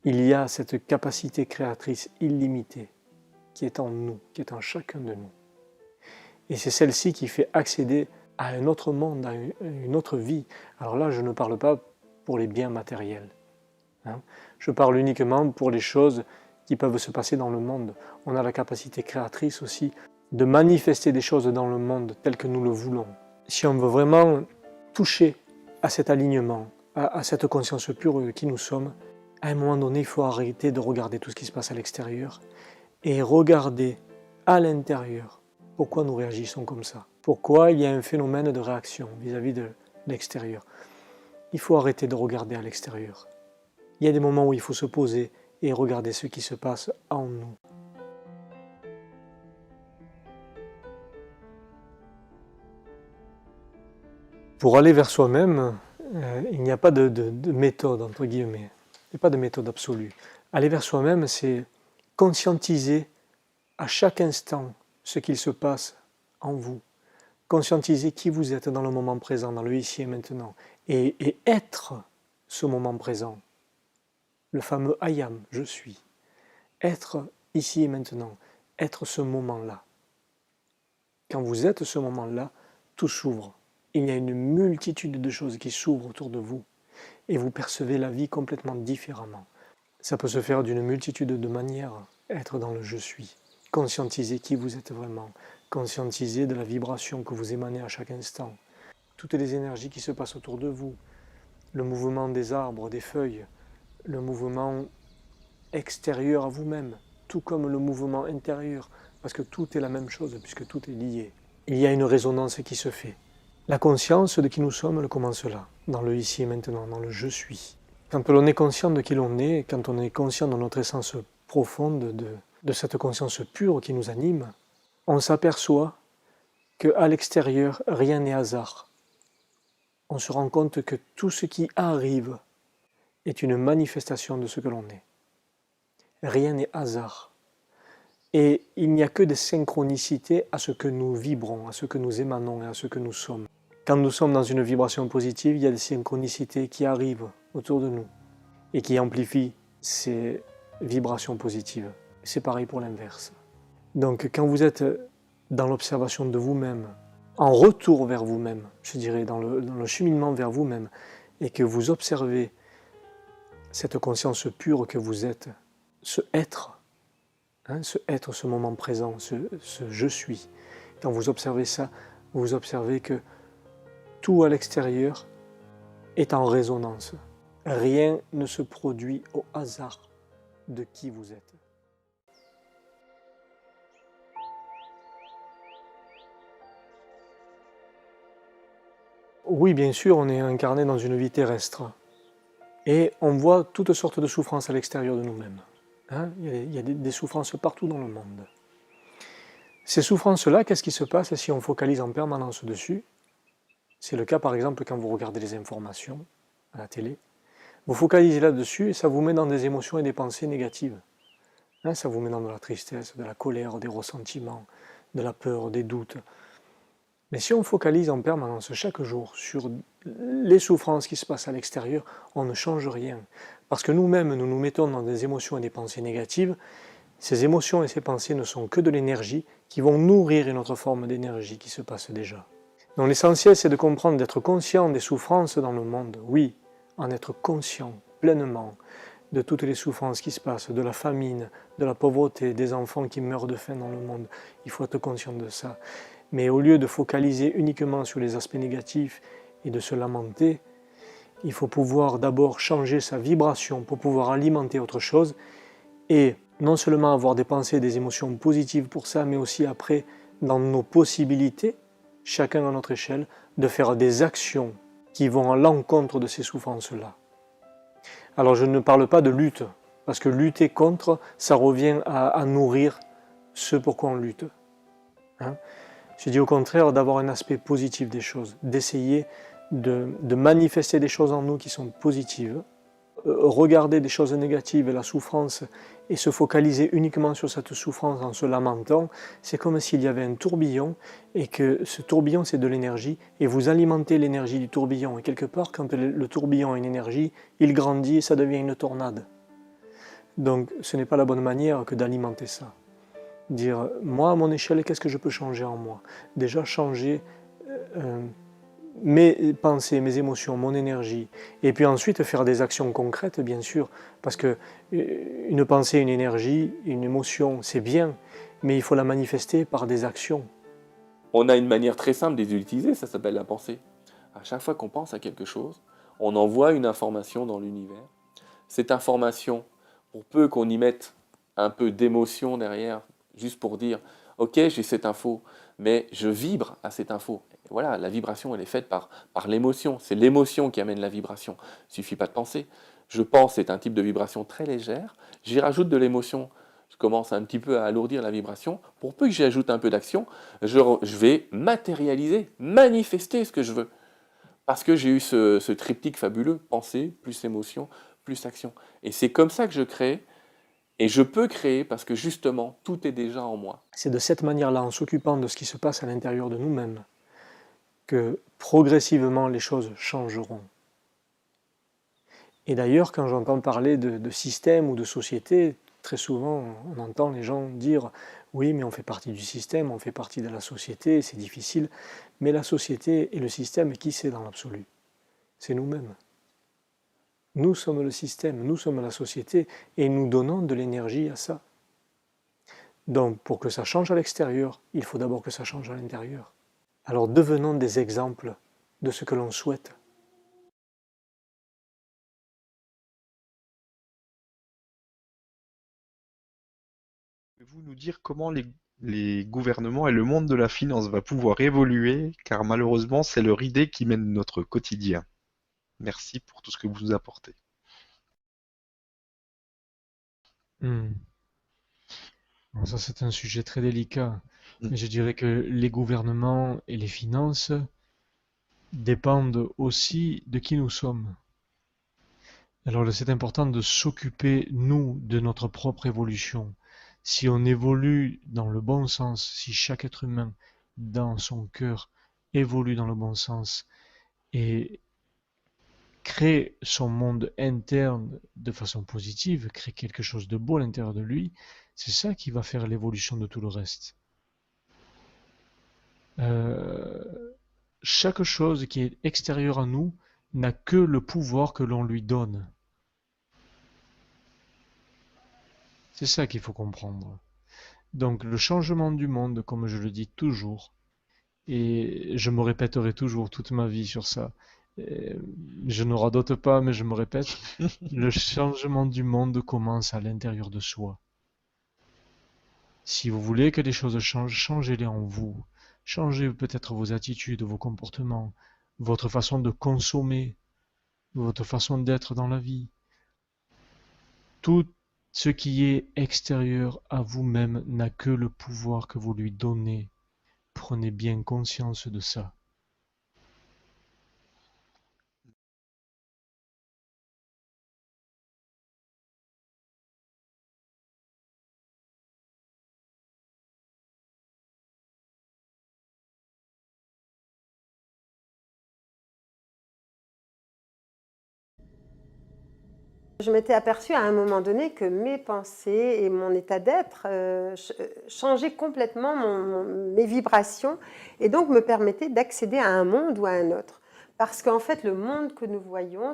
Il y a cette capacité créatrice illimitée qui est en nous, qui est en chacun de nous. Et c'est celle-ci qui fait accéder à un autre monde, à une autre vie. Alors là, je ne parle pas pour les biens matériels. Je parle uniquement pour les choses qui peuvent se passer dans le monde. On a la capacité créatrice aussi de manifester des choses dans le monde tel que nous le voulons. Si on veut vraiment toucher à cet alignement, à cette conscience pure qui nous sommes, à un moment donné, il faut arrêter de regarder tout ce qui se passe à l'extérieur et regarder à l'intérieur pourquoi nous réagissons comme ça. Pourquoi il y a un phénomène de réaction vis-à-vis de l'extérieur. Il faut arrêter de regarder à l'extérieur. Il y a des moments où il faut se poser et regarder ce qui se passe en nous. Pour aller vers soi-même, il n'y a pas de méthode, entre guillemets. Il n'y a pas de méthode absolue. Aller vers soi-même, c'est conscientiser à chaque instant ce qu'il se passe en vous. Conscientiser qui vous êtes dans le moment présent, dans le ici et maintenant. Et être ce moment présent. Le fameux I am, je suis. Être ici et maintenant. Être ce moment-là. Quand vous êtes ce moment-là, tout s'ouvre. Il y a une multitude de choses qui s'ouvrent autour de vous. Et vous percevez la vie complètement différemment. Ça peut se faire d'une multitude de manières. Être dans le je suis. Conscientiser qui vous êtes vraiment. Conscientiser de la vibration que vous émanez à chaque instant. Toutes les énergies qui se passent autour de vous. Le mouvement des arbres, des feuilles. Le mouvement extérieur à vous-même. Tout comme le mouvement intérieur. Parce que tout est la même chose puisque tout est lié. Il y a une résonance qui se fait. La conscience de qui nous sommes, elle commence là, dans le ici et maintenant, dans le je suis. Quand l'on est conscient de qui l'on est, quand on est conscient de notre essence profonde, de cette conscience pure qui nous anime, on s'aperçoit qu'à l'extérieur, rien n'est hasard. On se rend compte que tout ce qui arrive est une manifestation de ce que l'on est. Rien n'est hasard. Et il n'y a que des synchronicités à ce que nous vibrons, à ce que nous émanons et à ce que nous sommes. Quand nous sommes dans une vibration positive, il y a des synchronicités qui arrivent autour de nous et qui amplifient ces vibrations positives. C'est pareil pour l'inverse. Donc quand vous êtes dans l'observation de vous-même, en retour vers vous-même, je dirais, dans le cheminement vers vous-même, et que vous observez cette conscience pure que vous êtes, ce être, ce moment présent, ce je suis, quand vous observez ça, vous observez que tout à l'extérieur est en résonance. Rien ne se produit au hasard de qui vous êtes. Oui, bien sûr, on est incarné dans une vie terrestre. Et on voit toutes sortes de souffrances à l'extérieur de nous-mêmes. Il y a des souffrances partout dans le monde. Ces souffrances-là, qu'est-ce qui se passe si on focalise en permanence dessus? C'est le cas par exemple quand vous regardez les informations à la télé. Vous focalisez là-dessus et ça vous met dans des émotions et des pensées négatives. Hein, ça vous met dans de la tristesse, de la colère, des ressentiments, de la peur, des doutes. Mais si on focalise en permanence chaque jour sur les souffrances qui se passent à l'extérieur, on ne change rien. Parce que nous-mêmes, nous nous mettons dans des émotions et des pensées négatives. Ces émotions et ces pensées ne sont que de l'énergie qui vont nourrir une autre forme d'énergie qui se passe déjà. Donc l'essentiel, c'est de comprendre, d'être conscient des souffrances dans le monde. Oui, en être conscient pleinement de toutes les souffrances qui se passent, de la famine, de la pauvreté, des enfants qui meurent de faim dans le monde. Il faut être conscient de ça. Mais au lieu de focaliser uniquement sur les aspects négatifs et de se lamenter, il faut pouvoir d'abord changer sa vibration pour pouvoir alimenter autre chose et non seulement avoir des pensées et des émotions positives pour ça, mais aussi après, dans nos possibilités, chacun à notre échelle, de faire des actions qui vont à l'encontre de ces souffrances-là. Alors je ne parle pas de lutte, parce que lutter contre, ça revient à nourrir ce pour quoi on lutte. Hein? Je dis au contraire d'avoir un aspect positif des choses, d'essayer de manifester des choses en nous qui sont positives, regarder des choses négatives et la souffrance et se focaliser uniquement sur cette souffrance en se lamentant, c'est comme s'il y avait un tourbillon et que ce tourbillon c'est de l'énergie et vous alimentez l'énergie du tourbillon et quelque part quand le tourbillon a une énergie, il grandit et ça devient une tornade. Donc ce n'est pas la bonne manière que d'alimenter ça. Dire moi à mon échelle qu'est-ce que je peux changer en moi? Déjà changer mes pensées, mes émotions, mon énergie, et puis ensuite faire des actions concrètes, bien sûr, parce que une pensée, une énergie, une émotion, c'est bien, mais il faut la manifester par des actions. On a une manière très simple de les utiliser, ça s'appelle la pensée. À chaque fois qu'on pense à quelque chose, on envoie une information dans l'univers. Cette information, pour peu qu'on y mette un peu d'émotion derrière, juste pour dire « Ok, j'ai cette info, mais je vibre à cette info ». Voilà, la vibration, elle est faite par l'émotion. C'est l'émotion qui amène la vibration. Il ne suffit pas de penser. Je pense, c'est un type de vibration très légère. J'y rajoute de l'émotion. Je commence un petit peu à alourdir la vibration. Pour peu que j'y ajoute un peu d'action, je vais matérialiser, manifester ce que je veux. Parce que j'ai eu ce triptyque fabuleux, pensée, plus émotion, plus action. Et c'est comme ça que je crée. Et je peux créer parce que justement, tout est déjà en moi. C'est de cette manière-là, en s'occupant de ce qui se passe à l'intérieur de nous-mêmes, que progressivement les choses changeront. Et d'ailleurs, quand j'entends parler de système ou de société, très souvent on entend les gens dire « oui, mais on fait partie du système, on fait partie de la société, c'est difficile ». Mais la société et le système, qui c'est dans l'absolu? C'est nous-mêmes. Nous sommes le système, nous sommes la société, et nous donnons de l'énergie à ça. Donc, pour que ça change à l'extérieur, il faut d'abord que ça change à l'intérieur. Alors devenons des exemples de ce que l'on souhaite. Pouvez-vous nous dire comment les gouvernements et le monde de la finance va pouvoir évoluer, car malheureusement c'est leur idée qui mène notre quotidien. Merci pour tout ce que vous nous apportez. Bon, ça c'est un sujet très délicat, Mm. mais je dirais que les gouvernements et les finances dépendent aussi de qui nous sommes. Alors c'est important de s'occuper, nous, de notre propre évolution. Si on évolue dans le bon sens, si chaque être humain, dans son cœur, évolue dans le bon sens et crée son monde interne de façon positive, crée quelque chose de beau à l'intérieur de lui, c'est ça qui va faire l'évolution de tout le reste. Chaque chose qui est extérieure à nous n'a que le pouvoir que l'on lui donne. C'est ça qu'il faut comprendre. Donc le changement du monde, comme je le dis toujours, et je me répéterai toujours toute ma vie sur ça, je ne radote pas, mais je me répète, le changement du monde commence à l'intérieur de soi. Si vous voulez que les choses changent, changez-les en vous. Changez peut-être vos attitudes, vos comportements, votre façon de consommer, votre façon d'être dans la vie. Toutes Ce qui est extérieur à vous-même n'a que le pouvoir que vous lui donnez. Prenez bien conscience de ça. Je m'étais aperçue à un moment donné que mes pensées et mon état d'être changeaient complètement mes vibrations et donc me permettaient d'accéder à un monde ou à un autre. Parce qu'en fait, le monde que nous voyons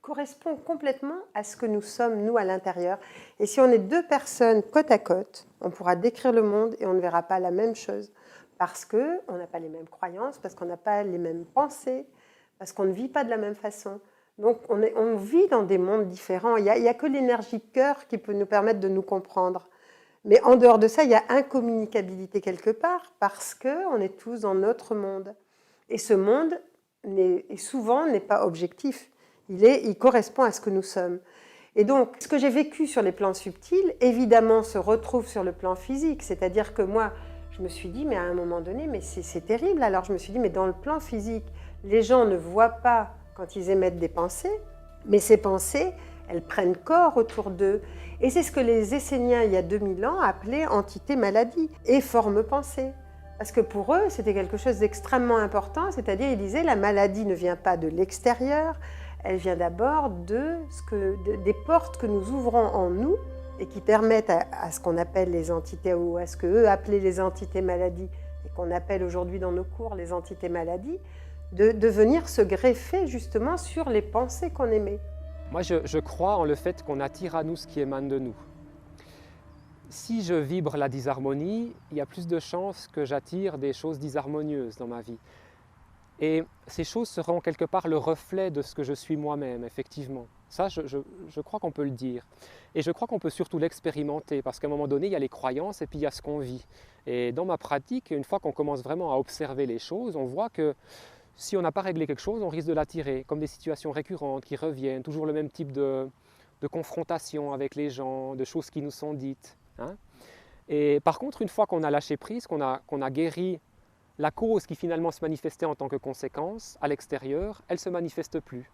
correspond complètement à ce que nous sommes, nous, à l'intérieur. Et si on est deux personnes côte à côte, on pourra décrire le monde et on ne verra pas la même chose. Parce qu'on n'a pas les mêmes croyances, parce qu'on n'a pas les mêmes pensées, parce qu'on ne vit pas de la même façon. Donc on vit dans des mondes différents. Il n'y a que l'énergie cœur qui peut nous permettre de nous comprendre. Mais en dehors de ça, il y a incommunicabilité quelque part parce qu'on est tous dans notre monde. Et ce monde, souvent, n'est pas objectif. Il correspond à ce que nous sommes. Et donc, ce que j'ai vécu sur les plans subtils, évidemment, se retrouve sur le plan physique. C'est-à-dire que moi, je me suis dit, mais à un moment donné, mais c'est terrible. Alors je me suis dit, mais dans le plan physique, les gens ne voient pas quand ils émettent des pensées, mais ces pensées, elles prennent corps autour d'eux. Et c'est ce que les Esséniens, il y a 2000 ans, appelaient entité maladie et forme pensée. Parce que pour eux, c'était quelque chose d'extrêmement important, c'est-à-dire ils disaient la maladie ne vient pas de l'extérieur, elle vient d'abord des portes que nous ouvrons en nous et qui permettent à ce qu'on appelle les entités, ou à ce qu'eux appelaient les entités maladies, et qu'on appelle aujourd'hui dans nos cours les entités maladies, de venir se greffer justement sur les pensées qu'on émet. Moi, je crois en le fait qu'on attire à nous ce qui émane de nous. Si je vibre la disharmonie, il y a plus de chances que j'attire des choses disharmonieuses dans ma vie. Et ces choses seront quelque part le reflet de ce que je suis moi-même, effectivement. Ça, je crois qu'on peut le dire. Et je crois qu'on peut surtout l'expérimenter, parce qu'à un moment donné, il y a les croyances et puis il y a ce qu'on vit. Et dans ma pratique, une fois qu'on commence vraiment à observer les choses, on voit que si on n'a pas réglé quelque chose, on risque de l'attirer, comme des situations récurrentes qui reviennent, toujours le même type de confrontation avec les gens, de choses qui nous sont dites. Hein. Et par contre, une fois qu'on a lâché prise, qu'on a guéri la cause qui finalement se manifestait en tant que conséquence à l'extérieur, elle ne se manifeste plus.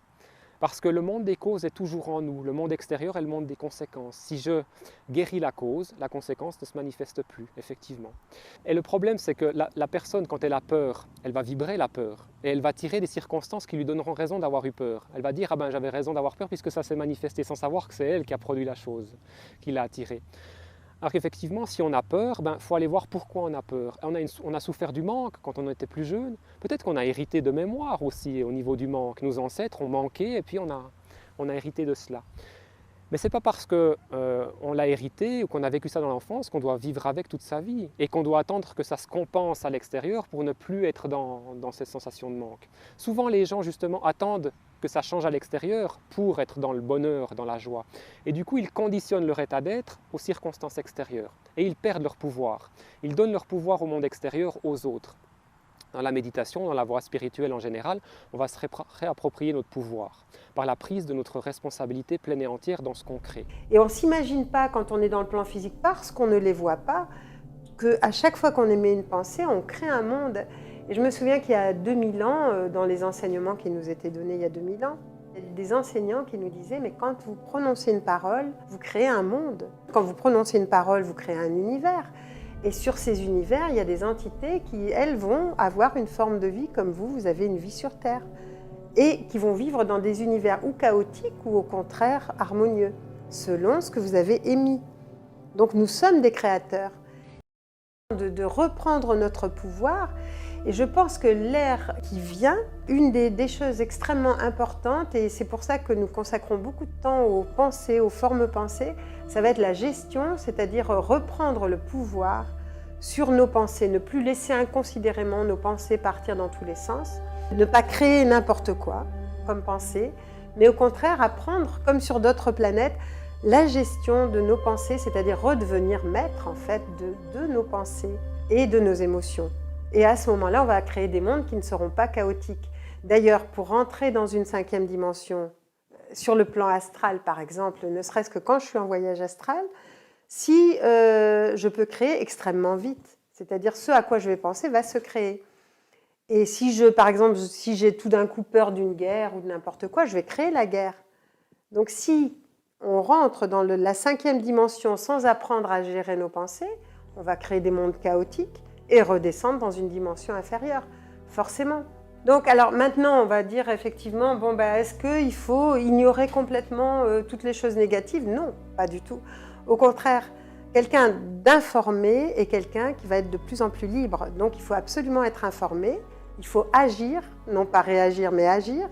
Parce que le monde des causes est toujours en nous, le monde extérieur est le monde des conséquences. Si je guéris la cause, la conséquence ne se manifeste plus, effectivement. Et le problème, c'est que la personne, quand elle a peur, elle va vibrer la peur. Et elle va tirer des circonstances qui lui donneront raison d'avoir eu peur. Elle va dire « Ah ben j'avais raison d'avoir peur puisque ça s'est manifesté » sans savoir que c'est elle qui a produit la chose, qui l'a attirée. Alors qu'effectivement, si on a peur, il faut aller voir pourquoi on a peur. On a souffert du manque quand on était plus jeune. Peut-être qu'on a hérité de mémoire aussi au niveau du manque. Nos ancêtres ont manqué et puis on a hérité de cela. Mais ce n'est pas parce qu'on l'a hérité ou qu'on a vécu ça dans l'enfance qu'on doit vivre avec toute sa vie et qu'on doit attendre que ça se compense à l'extérieur pour ne plus être dans cette sensation de manque. Souvent, les gens, justement, attendent que ça change à l'extérieur pour être dans le bonheur, dans la joie. Et du coup, ils conditionnent leur état d'être aux circonstances extérieures et ils perdent leur pouvoir. Ils donnent leur pouvoir au monde extérieur aux autres. Dans la méditation, dans la voie spirituelle en général, on va se réapproprier notre pouvoir par la prise de notre responsabilité pleine et entière dans ce qu'on crée. Et on ne s'imagine pas, quand on est dans le plan physique, parce qu'on ne les voit pas, qu'à chaque fois qu'on émet une pensée, on crée un monde. Et je me souviens qu'il y a 2000 ans, dans les enseignements qui nous étaient donnés il y a 2000 ans, il y a des enseignants qui nous disaient « mais quand vous prononcez une parole, vous créez un monde. Quand vous prononcez une parole, vous créez un univers. » Et sur ces univers, il y a des entités qui, elles, vont avoir une forme de vie comme vous avez une vie sur Terre. Et qui vont vivre dans des univers ou chaotiques ou au contraire harmonieux, selon ce que vous avez émis. Donc nous sommes des créateurs. De reprendre notre pouvoir, et je pense que l'ère qui vient, une des choses extrêmement importantes, et c'est pour ça que nous consacrons beaucoup de temps aux pensées, aux formes pensées, ça va être la gestion, c'est-à-dire reprendre le pouvoir sur nos pensées, ne plus laisser inconsidérément nos pensées partir dans tous les sens, ne pas créer n'importe quoi comme pensée, mais au contraire apprendre, comme sur d'autres planètes, la gestion de nos pensées, c'est-à-dire redevenir maître en fait de nos pensées et de nos émotions. Et à ce moment-là, on va créer des mondes qui ne seront pas chaotiques. D'ailleurs, pour rentrer dans une 5e dimension sur le plan astral, par exemple, ne serait-ce que quand je suis en voyage astral, si je peux créer extrêmement vite, c'est-à-dire ce à quoi je vais penser va se créer. Et si par exemple, si j'ai tout d'un coup peur d'une guerre ou de n'importe quoi, je vais créer la guerre. Donc si on rentre dans la 5e dimension sans apprendre à gérer nos pensées, on va créer des mondes chaotiques et redescendre dans une dimension inférieure, forcément. Donc alors maintenant, on va dire effectivement, bon, est-ce qu'il faut ignorer complètement toutes les choses négatives? Non, pas du tout. Au contraire, quelqu'un d'informé est quelqu'un qui va être de plus en plus libre. Donc il faut absolument être informé, il faut agir, non pas réagir, mais agir.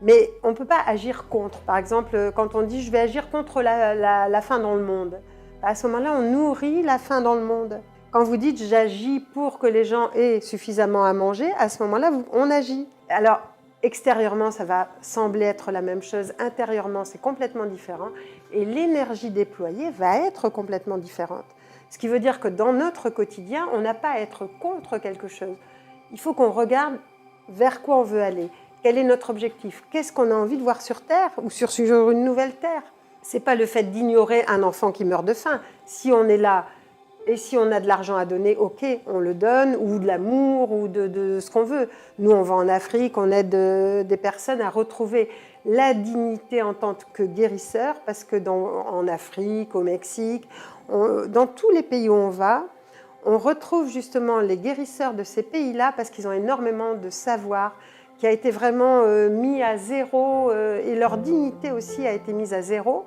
Mais on ne peut pas agir contre. Par exemple, quand on dit « je vais agir contre la faim dans le monde », à ce moment-là, on nourrit la faim dans le monde. Quand vous dites « j'agis pour que les gens aient suffisamment à manger », à ce moment-là, on agit. Alors, extérieurement, ça va sembler être la même chose. Intérieurement, c'est complètement différent. Et l'énergie déployée va être complètement différente. Ce qui veut dire que dans notre quotidien, on n'a pas à être contre quelque chose. Il faut qu'on regarde vers quoi on veut aller. Quel est notre objectif? Qu'est-ce qu'on a envie de voir sur Terre ou sur une nouvelle Terre? Ce n'est pas le fait d'ignorer un enfant qui meurt de faim. Si on est là et si on a de l'argent à donner, ok, on le donne, ou de l'amour, ou de ce qu'on veut. Nous, on va en Afrique, on aide des personnes à retrouver la dignité en tant que guérisseur, parce que en Afrique, au Mexique, dans tous les pays où on va, on retrouve justement les guérisseurs de ces pays-là parce qu'ils ont énormément de savoir, qui a été vraiment mis à zéro, et leur dignité aussi a été mise à zéro,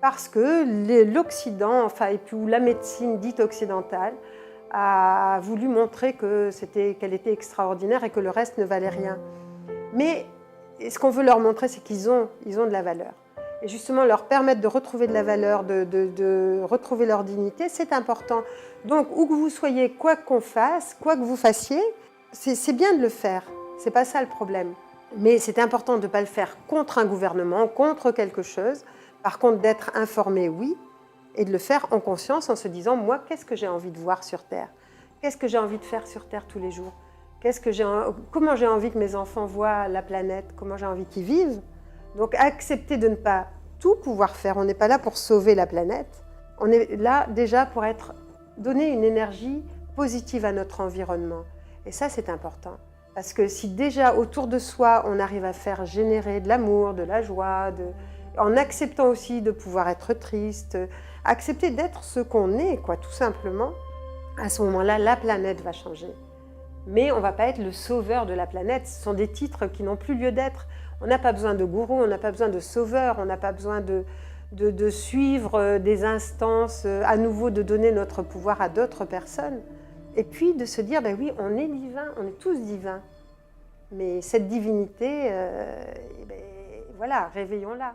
parce que l'Occident, enfin, et puis la médecine dite occidentale, a voulu montrer qu'elle était extraordinaire et que le reste ne valait rien. Mais ce qu'on veut leur montrer, c'est qu'ils ont de la valeur. Et justement, leur permettre de retrouver de la valeur, de retrouver leur dignité, c'est important. Donc, où que vous soyez, quoi qu'on fasse, quoi que vous fassiez, c'est bien de le faire. C'est pas ça le problème. Mais c'est important de ne pas le faire contre un gouvernement, contre quelque chose. Par contre, d'être informé, oui, et de le faire en conscience, en se disant, moi, qu'est-ce que j'ai envie de voir sur Terre? Qu'est-ce que j'ai envie de faire sur Terre tous les jours? Comment j'ai envie que mes enfants voient la planète? Comment j'ai envie qu'ils vivent? Donc, accepter de ne pas tout pouvoir faire. On n'est pas là pour sauver la planète. On est là déjà pour donner une énergie positive à notre environnement. Et ça, c'est important. Parce que si déjà autour de soi, on arrive à faire générer de l'amour, de la joie, en acceptant aussi de pouvoir être triste, accepter d'être ce qu'on est, quoi, tout simplement, à ce moment-là, la planète va changer. Mais on ne va pas être le sauveur de la planète. Ce sont des titres qui n'ont plus lieu d'être. On n'a pas besoin de gourou, on n'a pas besoin de sauveur, on n'a pas besoin de suivre des instances, à nouveau de donner notre pouvoir à d'autres personnes. Et puis de se dire, ben oui, on est divin, on est tous divins. Mais cette divinité, voilà, réveillons-la.